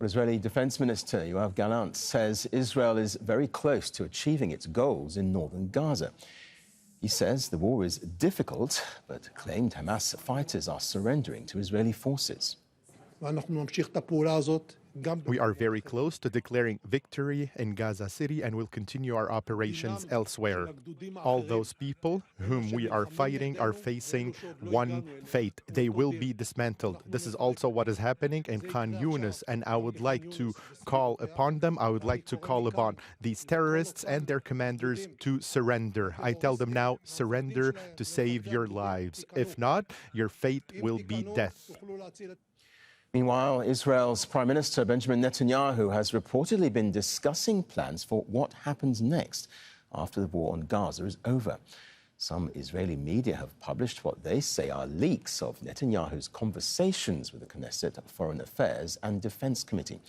Israeli Defense Minister Yoav Gallant says Israel is very close to achieving its goals in northern Gaza. He says the war is difficult, but claimed Hamas fighters are surrendering to Israeli forces. We are very close to declaring victory in Gaza City and will continue our operations elsewhere. All those people whom we are fighting are facing one fate. They will be dismantled. This is also what is happening in Khan Yunis, and I would like to call upon them. I would like to call upon these terrorists and their commanders to surrender. I tell them now, surrender to save your lives. If not, your fate will be death. Meanwhile, Israel's Prime Minister Benjamin Netanyahu has reportedly been discussing plans for what happens next after the war on Gaza is over. Some Israeli media have published what they say are leaks of Netanyahu's conversations with the Knesset Foreign Affairs and Defense Committee.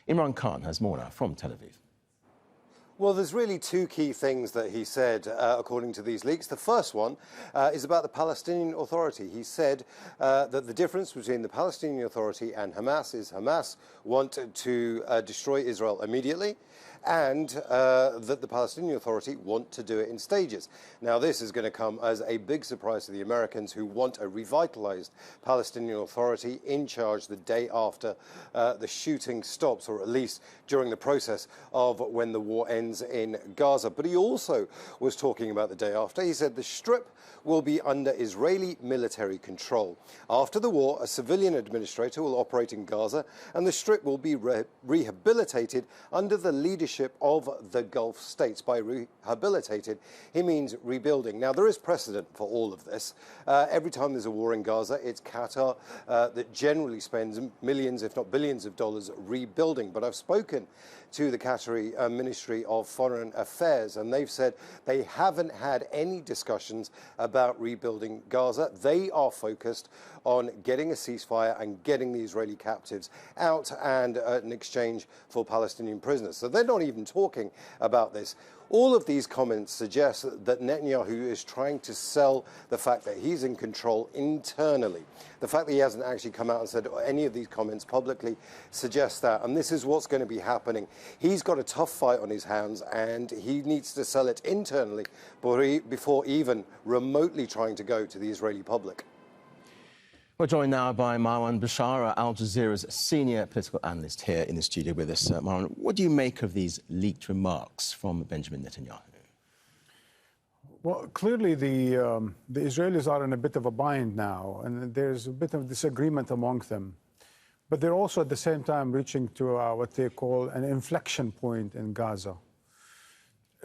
Imran Khan has more now from Tel Aviv. Well, there's really two key things that he said, according to these leaks. The first one is about the Palestinian Authority. He said that the difference between the Palestinian Authority and Hamas is Hamas want to destroy Israel immediately, and that the Palestinian Authority want to do it in stages. Now, this is going to come as a big surprise to the Americans, who want a revitalized Palestinian Authority in charge the day after the shooting stops, or at least during the process of when the war ends in Gaza. But he also was talking about the day after. He said the Strip will be under Israeli military control. After the war, a civilian administrator will operate in Gaza, and the Strip will be rehabilitated under the leadership of the Gulf states. By rehabilitated, he means rebuilding. Now, there is precedent for all of this. Every time there's a war in Gaza, it's Qatar that generally spends millions, if not billions of dollars rebuilding. But I've spoken to the Qatari Ministry of Foreign Affairs, and they've said they haven't had any discussions about rebuilding Gaza. They are focused on getting a ceasefire and getting the Israeli captives out and an exchange for Palestinian prisoners. So they're not even talking about this. All of these comments suggest that Netanyahu is trying to sell the fact that he's in control internally. The fact that he hasn't actually come out and said any of these comments publicly suggests that. And this is what's going to be happening. He's got a tough fight on his hands, and he needs to sell it internally before even remotely trying to go to the Israeli public. We're joined now by Marwan Bishara, Al Jazeera's senior political analyst, here in the studio with us. Marwan, what do you make of these leaked remarks from Benjamin Netanyahu? Well, clearly the Israelis are in a bit of a bind now, and there's a bit of disagreement among them. But they're also at the same time reaching to what they call an inflection point in Gaza.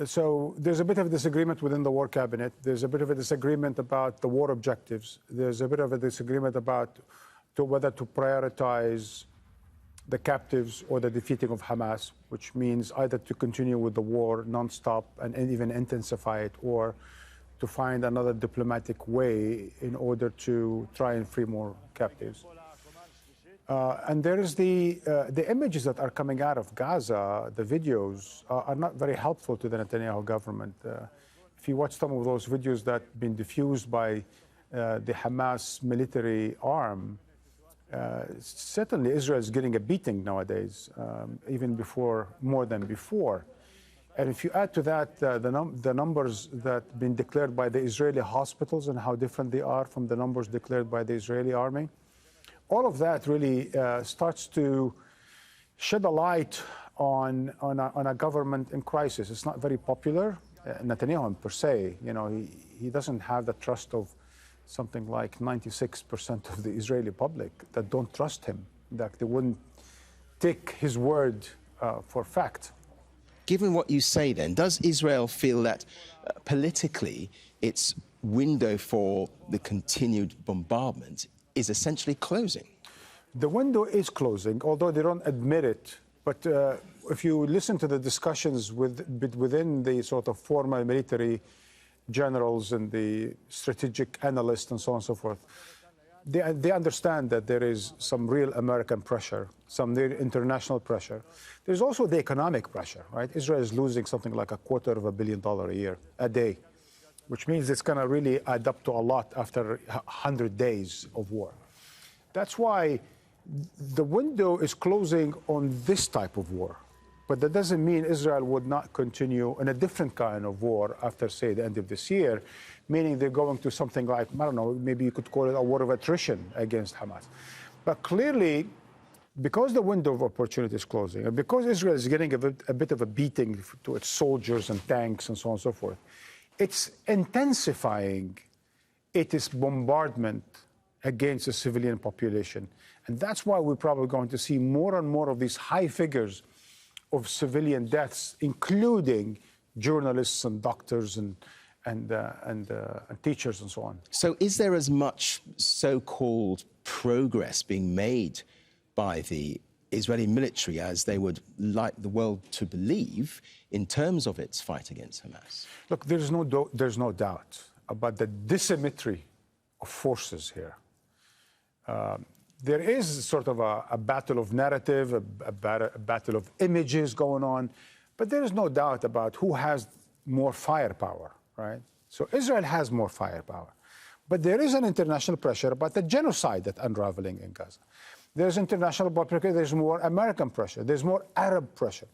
So there's a bit of a disagreement within the war cabinet. There's a bit of a disagreement about the war objectives. There's a bit of a disagreement about whether to prioritize the captives or the defeating of Hamas, which means either to continue with the war nonstop and even intensify it, or to find another diplomatic way in order to try and free more captives. And there is the images that are coming out of Gaza, the videos, are not very helpful to the Netanyahu government. If you watch some of those videos that have been diffused by the Hamas military arm, certainly Israel is getting a beating nowadays, even more than before. And if you add to that the numbers that have been declared by the Israeli hospitals and how different they are from the numbers declared by the Israeli army, all of that really starts to shed a light on a government in crisis. It's not very popular. Netanyahu per se, he doesn't have the trust of something like 96% of the Israeli public that don't trust him, that they wouldn't take his word for fact. Given what you say then, does Israel feel that politically its window for the continued bombardment is essentially closing? The window is closing, although they don't admit it. But if you listen to the discussions within the sort of formal military generals and the strategic analysts and so on and so forth, they understand that there is some real American pressure, some real international pressure. There's also the economic pressure, right? Israel is losing something like $250 million a day, which means it's going to really add up to a lot after 100 days of war. That's why the window is closing on this type of war. But that doesn't mean Israel would not continue in a different kind of war after, say, the end of this year, meaning they're going to something like, I don't know, maybe you could call it a war of attrition against Hamas. But clearly, because the window of opportunity is closing, and because Israel is getting a bit of a beating to its soldiers and tanks and so on and so forth, it's intensifying its bombardment against the civilian population. And that's why we're probably going to see more and more of these high figures of civilian deaths, including journalists and doctors and teachers and so on. So is there as much so-called progress being made by the Israeli military as they would like the world to believe in terms of its fight against Hamas? Look, there's no doubt about the dissymmetry of forces here. There is sort of a battle of narrative, a battle of images going on, but there is no doubt about who has more firepower, right? So Israel has more firepower. But there is an international pressure about the genocide that's unraveling in Gaza. There's international pressure, there's more American pressure, there's more Arab pressure.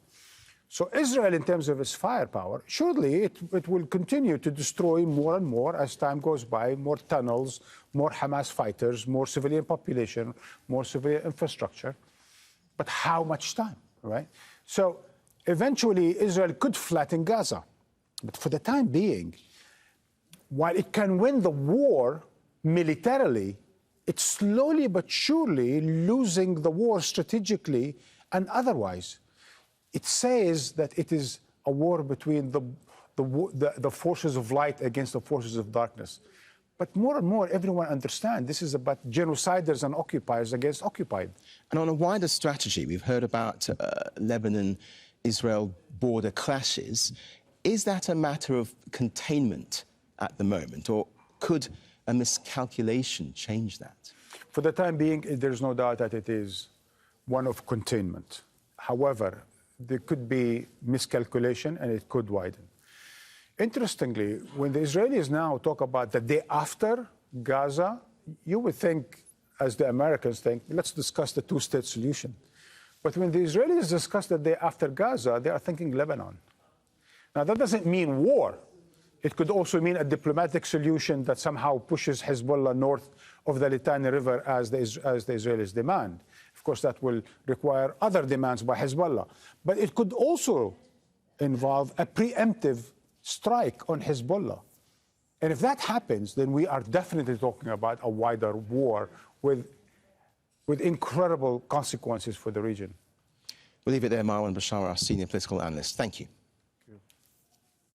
So Israel, in terms of its firepower, surely it will continue to destroy more and more as time goes by, more tunnels, more Hamas fighters, more civilian population, more civilian infrastructure. But how much time, right? So eventually Israel could flatten Gaza. But for the time being, while it can win the war militarily, it's slowly but surely losing the war strategically and otherwise. It says that it is a war between the forces of light against the forces of darkness. But more and more, everyone understands this is about genociders and occupiers against occupied. And on a wider strategy, we've heard about Lebanon-Israel border clashes. Is that a matter of containment at the moment, or could a miscalculation change that? For the time being, there's no doubt that it is one of containment. However, there could be miscalculation and it could widen. Interestingly, when the Israelis now talk about the day after Gaza, you would think, as the Americans think, let's discuss the two-state solution. But when the Israelis discuss the day after Gaza, they are thinking Lebanon. Now, that doesn't mean war. It could also mean a diplomatic solution that somehow pushes Hezbollah north of the Litani River as the Israelis demand. Of course, that will require other demands by Hezbollah. But it could also involve a preemptive strike on Hezbollah. And if that happens, then we are definitely talking about a wider war with incredible consequences for the region. We'll leave it there. Marwan Bishara, our senior political analyst. Thank you.